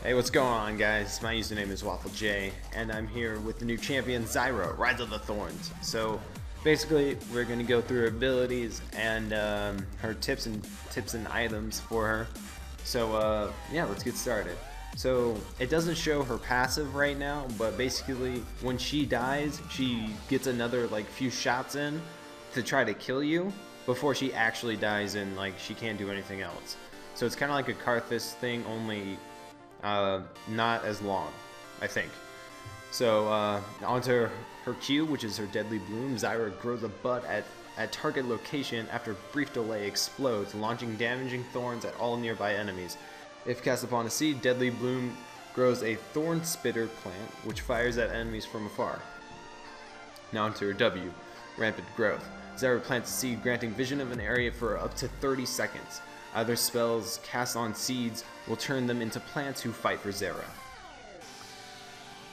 Hey, what's going on, guys? My username is WaffleJ, and I'm here with the new champion Zyra, Rise of the Thorns. So, basically, we're gonna go through her abilities and her tips and items for her. So, yeah, let's get started. So, it doesn't show her passive right now, but basically, when she dies, she gets another few shots in to try to kill you before she actually dies, and she can't do anything else. So it's kind of like a Karthus thing, only not as long, I think. So onto her Q, which is her Deadly Bloom. Zyra grows a bud at target location after a brief delay explodes, launching damaging thorns at all nearby enemies. If cast upon a seed, Deadly Bloom grows a thorn spitter plant, which fires at enemies from afar. Now onto her W, Rampant Growth. Zyra plants a seed, granting vision of an area for up to 30 seconds. Other spells cast on seeds will turn them into plants who fight for Zyra.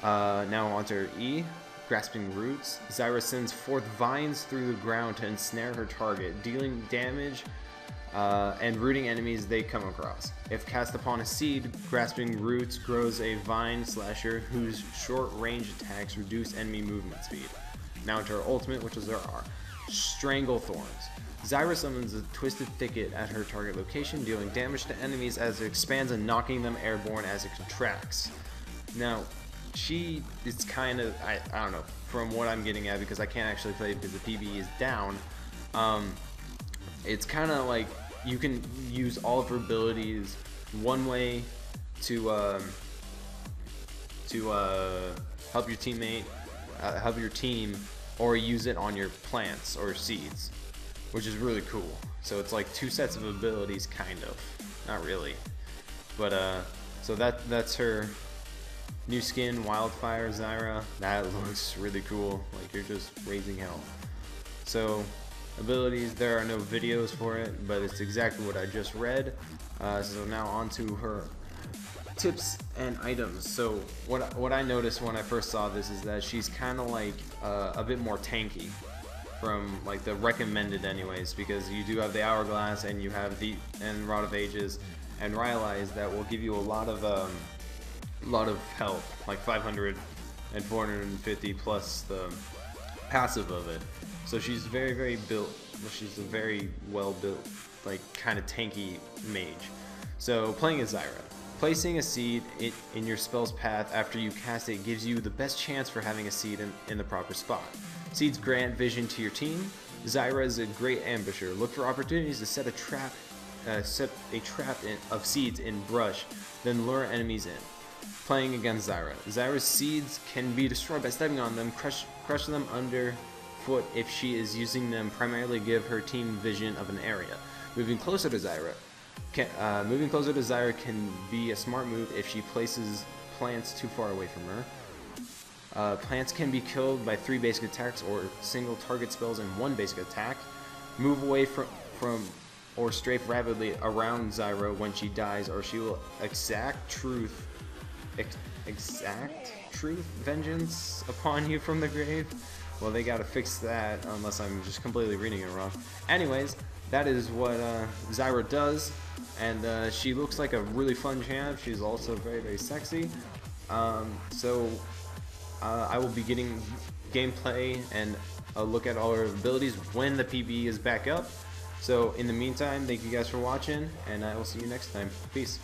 Now onto her E, Grasping Roots. Zyra sends forth vines through the ground to ensnare her target, dealing damage and rooting enemies they come across. If cast upon a seed, Grasping Roots grows a vine slasher whose short-range attacks reduce enemy movement speed. Now to her ultimate, which is her R, Strangle Thorns. Zyra summons a twisted thicket at her target location, dealing damage to enemies as it expands and knocking them airborne as it contracts. Now, she is kind of, I don't know, from what I'm getting at, because I can't actually play because the PB is down, it's kind of like you can use all of her abilities one way to help your teammate, help your team, or use it on your plants or seeds, which is really cool. So it's like two sets of abilities, kind of. Not really. But, so that's her new skin, Wildfire Zyra. That looks really cool. Like, you're just raising hell. So, abilities, there are no videos for it, but it's exactly what I just read. So now on to her tips and items. So what I noticed when I first saw this is that she's kind of like a bit more tanky from the recommended anyways, because you do have the Hourglass and you have the Rod of Ages and Rylai's that will give you a lot of health, like 500 and 450 plus the passive of it. So she's very built. She's a very well built, kind of tanky mage. So playing as Zyra. Placing a seed in your spell's path after you cast it gives you the best chance for having a seed in the proper spot. Seeds grant vision to your team. Zyra is a great ambusher. Look for opportunities to set a trap of seeds in brush, then lure enemies in. Playing against Zyra. Zyra's seeds can be destroyed by stepping on them, crush them underfoot if she is using them primarily give her team vision of an area. Moving closer to Zyra can be a smart move if she places plants too far away from her. Plants can be killed by 3 basic attacks or single target spells in 1 basic attack. Move away from or strafe rapidly around Zyra when she dies, or she will exact truth vengeance upon you from the grave. Well, they gotta fix that, unless I'm just completely reading it wrong. Anyways, that is what Zyra does, and she looks like a really fun champ. She's also very sexy. So I will be getting gameplay and a look at all her abilities when the PB is back up. So in the meantime, thank you guys for watching, and I will see you next time. Peace.